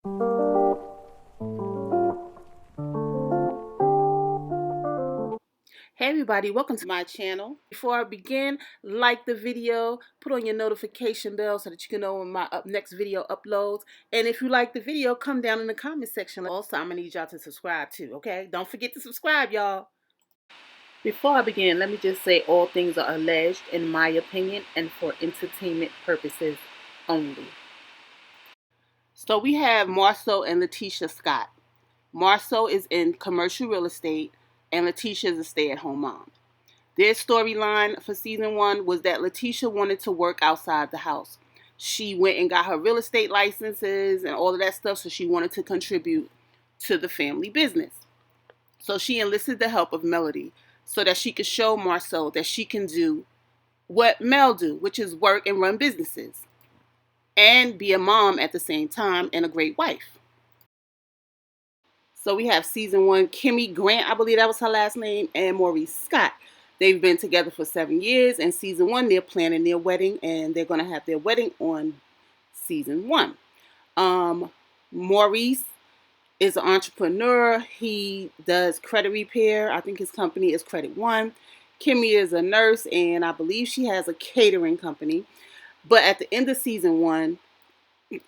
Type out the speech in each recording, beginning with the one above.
Hey everybody, welcome to my channel. Before I begin, like the video, put on your notification bell so that you can know when my next video uploads. And if you like the video, come down in the comment section. Also, I'm going to need y'all to subscribe too, okay? Don't forget to subscribe, y'all. Before I begin, let me just say all things are alleged in my opinion and for entertainment purposes only. So we have Marceau and Letitia Scott. Marceau is in commercial real estate and Letitia is a stay-at-home mom. Their storyline for season 1 was that Letitia wanted to work outside the house. She went and got her real estate licenses and all of that stuff, so she wanted to contribute to the family business. So she enlisted the help of Melody so that she could show Marceau that she can do what Mel do, which is work and run businesses and be a mom at the same time and a great wife. So we have season 1, Kimmy Grant, I believe that was her last name, and Maurice Scott. They've been together for 7 years, and season 1, they're planning their wedding, and they're going to have their wedding on season 1. Maurice is an entrepreneur. He does credit repair. I think his company is Credit One. Kimmy is a nurse, and I believe she has a catering company. But at the end of season 1,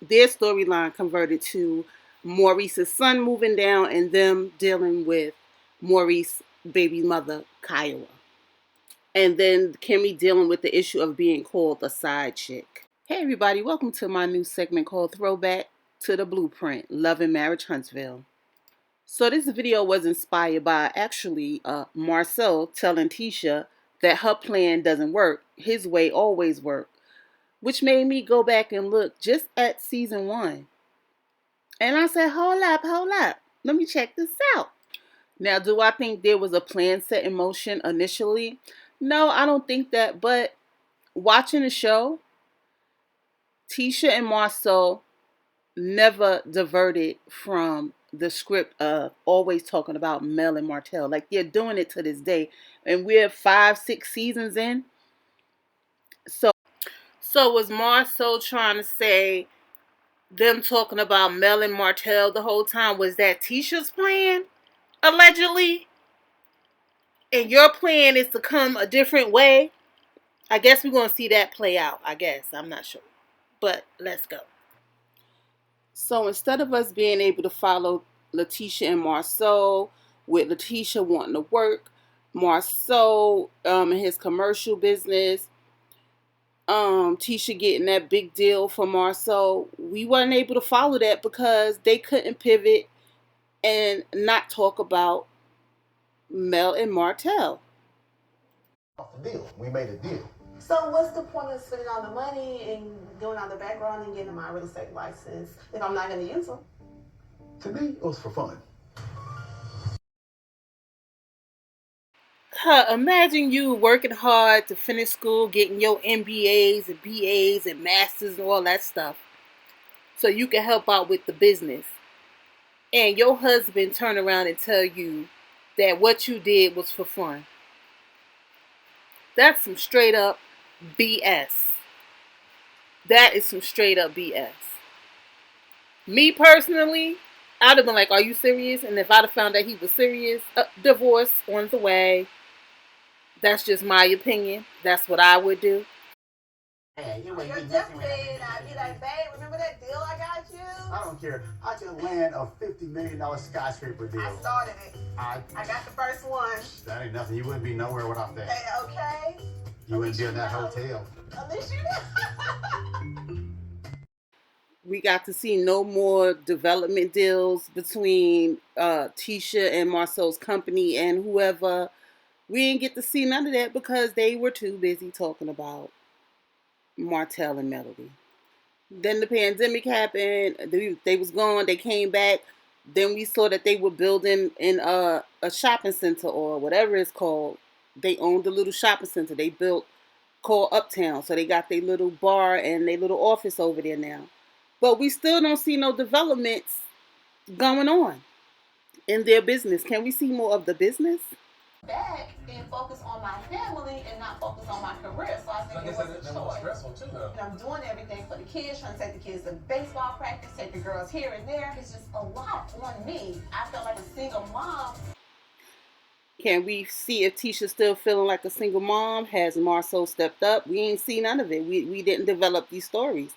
their storyline converted to Maurice's son moving down and them dealing with Maurice's baby mother, Kiowa. And then Kimmy dealing with the issue of being called a side chick. Hey everybody, welcome to my new segment called Throwback to the Blueprint, Love and Marriage Huntsville. So this video was inspired by actually Marceau telling Tisha that her plan doesn't work. His way always worked. Which made me go back and look just at season 1. And I said, hold up. Let me check this out. Now, do I think there was a plan set in motion initially? No, I don't think that. But watching the show, Tisha and Marceau never diverted from the script of always talking about Mel and Martell. Like, they're doing it to this day. And we're 5-6 seasons in. So was Marceau trying to say them talking about Mel and Martell the whole time? Was that Tisha's plan? Allegedly? And your plan is to come a different way? I guess we're going to see that play out. I guess. I'm not sure. But let's go. So instead of us being able to follow Letitia and Marceau, with Letitia wanting to work, Marceau and his commercial business, Tisha getting that big deal for Marceau, we weren't able to follow that because they couldn't pivot and not talk about Mel and Martell. Off the deal. We made a deal. So what's the point of spending all the money and doing all the background and getting my real estate license if I'm not going to use them? To me, it was for fun. Imagine you working hard to finish school, getting your MBAs and BAs and masters and all that stuff so you can help out with the business. And your husband turn around and tell you that what you did was for fun. That's some straight up BS. That is some straight up BS. Me personally, I'd have been like, are you serious? And if I'd have found that he was serious, divorce on the way. That's just my opinion. That's what I would do. Hey, you ain't Your getting nothing. deathbed, I'd be like, babe, remember that deal I got you? I don't care. I just land a $50 million skyscraper deal. I started it. I got the first one. That ain't nothing. You wouldn't be nowhere without that. Hey, okay? You wouldn't be in that hotel. At least you know. We got to see no more development deals between Tisha and Marceau's company and whoever. We didn't get to see none of that because they were too busy talking about Martell and Melody. Then the pandemic happened. They was gone. They came back. Then we saw that they were building in a shopping center or whatever it's called. They owned a little shopping center. They built called Uptown. So they got their little bar and their little office over there now. But we still don't see no developments going on in their business. Can we see more of the business? back and focus on my family and not focus on my career. So I think it was a choice. Stressful too, though. And I'm doing everything for the kids, trying to take the kids to baseball practice, take the girls here and there. It's just a lot on me. I felt like a single mom. Can we see if Tisha still feeling like a single mom? Has Marceau stepped up? We ain't seen none of it. We didn't develop these stories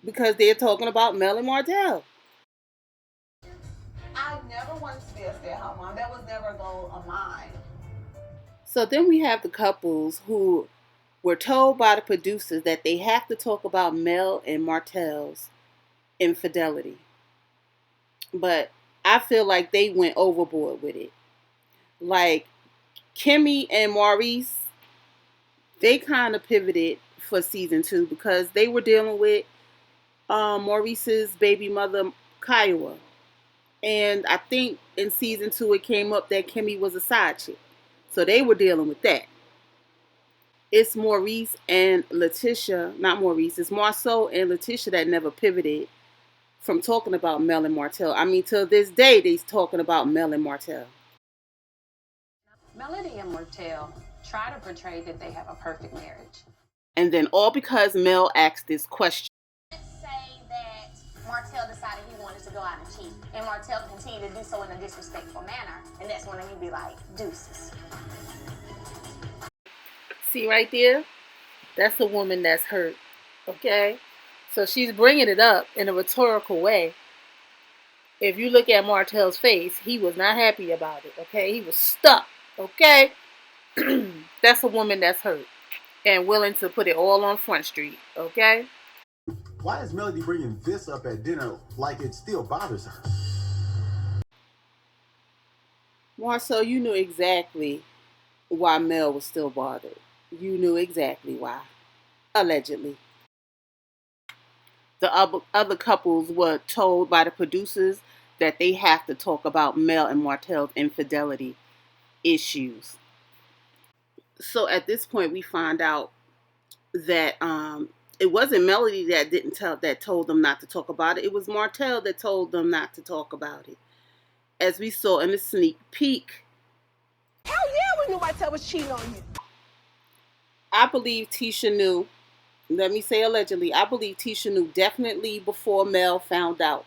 because they're talking about Mel and Martell. I never wanted to be a stay-at-home mom. That was never a goal of mine. So then we have the couples who were told by the producers that they have to talk about Mel and Martell's infidelity. But I feel like they went overboard with it. Like Kimmy and Maurice, they kind of pivoted for season 2 because they were dealing with Maurice's baby mother, Kiowa. And I think in season 2 it came up that Kimmy was a side chick. So they were dealing with that. It's Maurice and Letitia, not Maurice, it's Marceau and Letitia that never pivoted from talking about Mel and Martell. I mean, till this day, they's talking about Mel and Martell. Melody and Martell try to portray that they have a perfect marriage. And then all because Mel asked this question. Let's say that Martell decided he wanted to go out and cheat, and Martell continued to do so in a disrespectful manner, and that's when he'd be like, deuces. See right there? That's a woman that's hurt, okay? So she's bringing it up in a rhetorical way. If you look at Martell's face, he was not happy about it, okay? He was stuck, okay? That's a woman that's hurt and willing to put it all on Front Street, okay? Why is Melody bringing this up at dinner like it still bothers her? Marceau, you knew exactly why Mel was still bothered. You knew exactly why. Allegedly. The other couples were told by the producers that they have to talk about Mel and Martell's infidelity issues. So at this point, we find out that it wasn't Melody that told them not to talk about it. It was Martell that told them not to talk about it. As we saw in the sneak peek. Hell yeah, we knew Martell was cheating on you. I believe Tisha knew. Let me say allegedly. I believe Tisha knew definitely before Mel found out.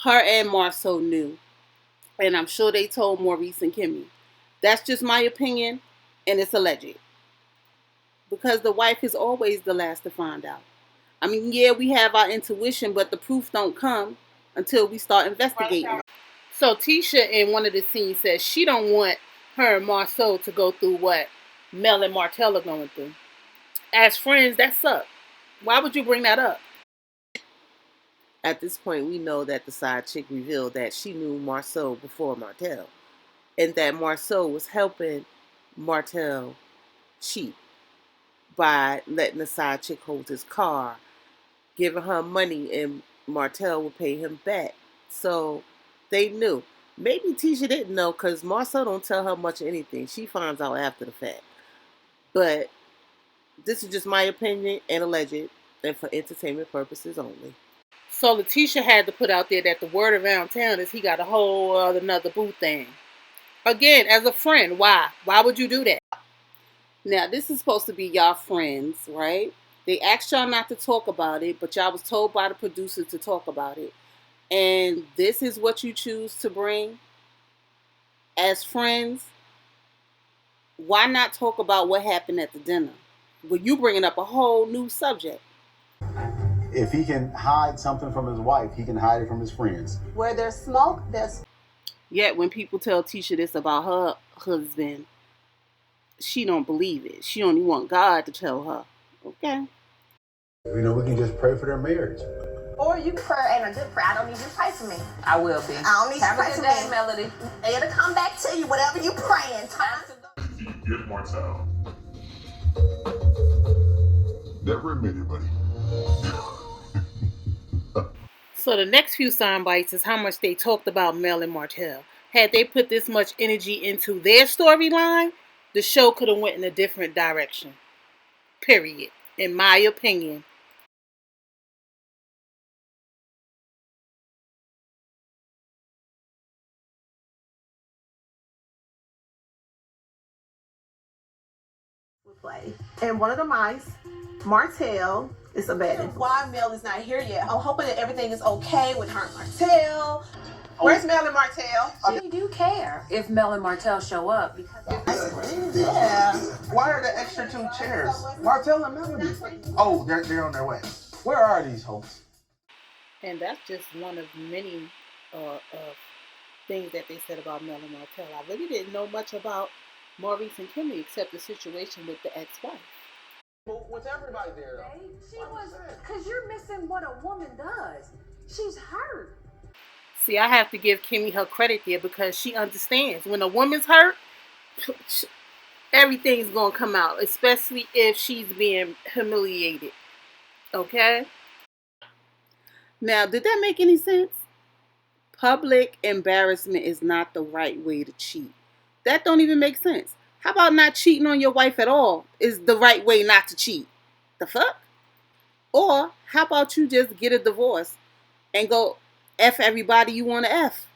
Her and Marceau knew. And I'm sure they told Maurice and Kimmy. That's just my opinion, and it's alleged. Because the wife is always the last to find out. I mean, yeah, we have our intuition, but the proof don't come until we start investigating. So Tisha in one of the scenes says she don't want her and Marceau to go through what Mel and Martell are going through. As friends, that sucks. Why would you bring that up? At this point, we know that the side chick revealed that she knew Marceau before Martell, and that Marceau was helping Martell cheat by letting the side chick hold his car, giving her money, and Martell would pay him back. So they knew. Maybe Tisha didn't know because Marceau don't tell her much of anything. She finds out after the fact. But this is just my opinion and alleged, and for entertainment purposes only. So Letitia had to put out there that the word around town is he got a whole another boo thing. Again, as a friend, why? Why would you do that? Now, this is supposed to be y'all friends, right? They asked y'all not to talk about it, but y'all was told by the producers to talk about it. And this is what you choose to bring as friends. Why not talk about what happened at the dinner? Well, you bringing up a whole new subject. If he can hide something from his wife, he can hide it from his friends. Where there's smoke, there's... Yet when people tell Tisha this about her husband, she don't believe it. She only want God to tell her. Okay. You know, we can just pray for their marriage. Or you pray and a good prayer. I don't need you to pray for me. I will be. I don't need you to Have pray a for good day, me. Melody. It'll come back to you, whatever you praying. Time to go. Get Martell. Never admitted, buddy. So the next few sound bites is how much they talked about Mel and Martell. Had they put this much energy into their storyline, the show could have went in a different direction. Period. In my opinion. play. And one of the mice, Martell, is abandoned. Why Mel is not here yet? I'm hoping that everything is okay with her and Martell. Where's Mel and Martell? We do care if Mel and Martell show up because Yeah. Why are the extra 2 chairs? Martell and Melody. Oh, they're on their way. Where are these hosts? And that's just one of many things that they said about Mel and Martell. I really didn't know much about Maurice and Kimmy except the situation with the ex-wife. Well, with everybody there, though. she was, because you're missing what a woman does. She's hurt. See, I have to give Kimmy her credit there because she understands. When a woman's hurt, everything's going to come out, especially if she's being humiliated. Okay? Now, did that make any sense? Public embarrassment is not the right way to cheat. That don't even make sense. How about not cheating on your wife at all is the right way not to cheat? The fuck? Or how about you just get a divorce and go F everybody you want to F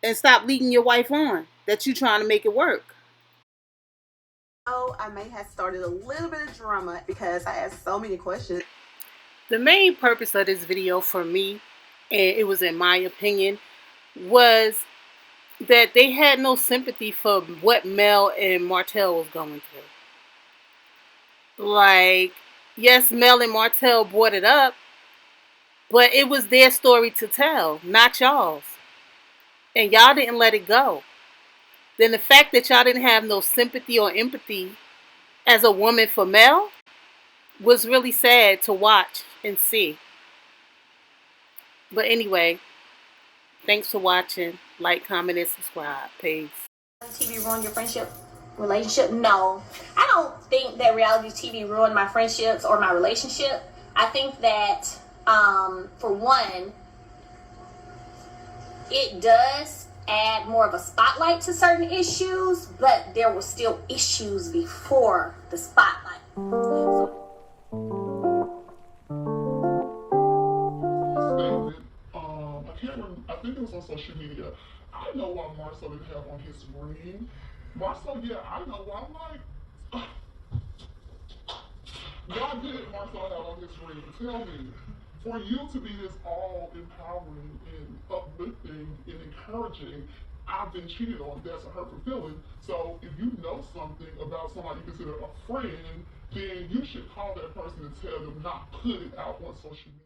and stop leading your wife on that you trying to make it work? Oh, I may have started a little bit of drama because I asked so many questions. The main purpose of this video for me, and it was in my opinion, was that they had no sympathy for what Mel and Martell was going through. Like, yes, Mel and Martell brought it up, but it was their story to tell, not y'all's. And y'all didn't let it go. Then the fact that y'all didn't have no sympathy or empathy as a woman for Mel was really sad to watch and see. But anyway, thanks for watching. Like, comment, and subscribe. Peace. TV ruin your friendship, relationship? No. I don't think that reality TV ruined my friendships or my relationship. I think that, for one, it does add more of a spotlight to certain issues, but there were still issues before the spotlight. I think it was on social media. I know why Marcel didn't have on his ring. Marcel, yeah, I know why. I'm like, why did Marcel have on his ring? Tell me. For you to be this all empowering and uplifting and encouraging, I've been cheated on. That's a hurtful feeling. So if you know something about somebody you consider a friend, then you should call that person and tell them not put it out on social media.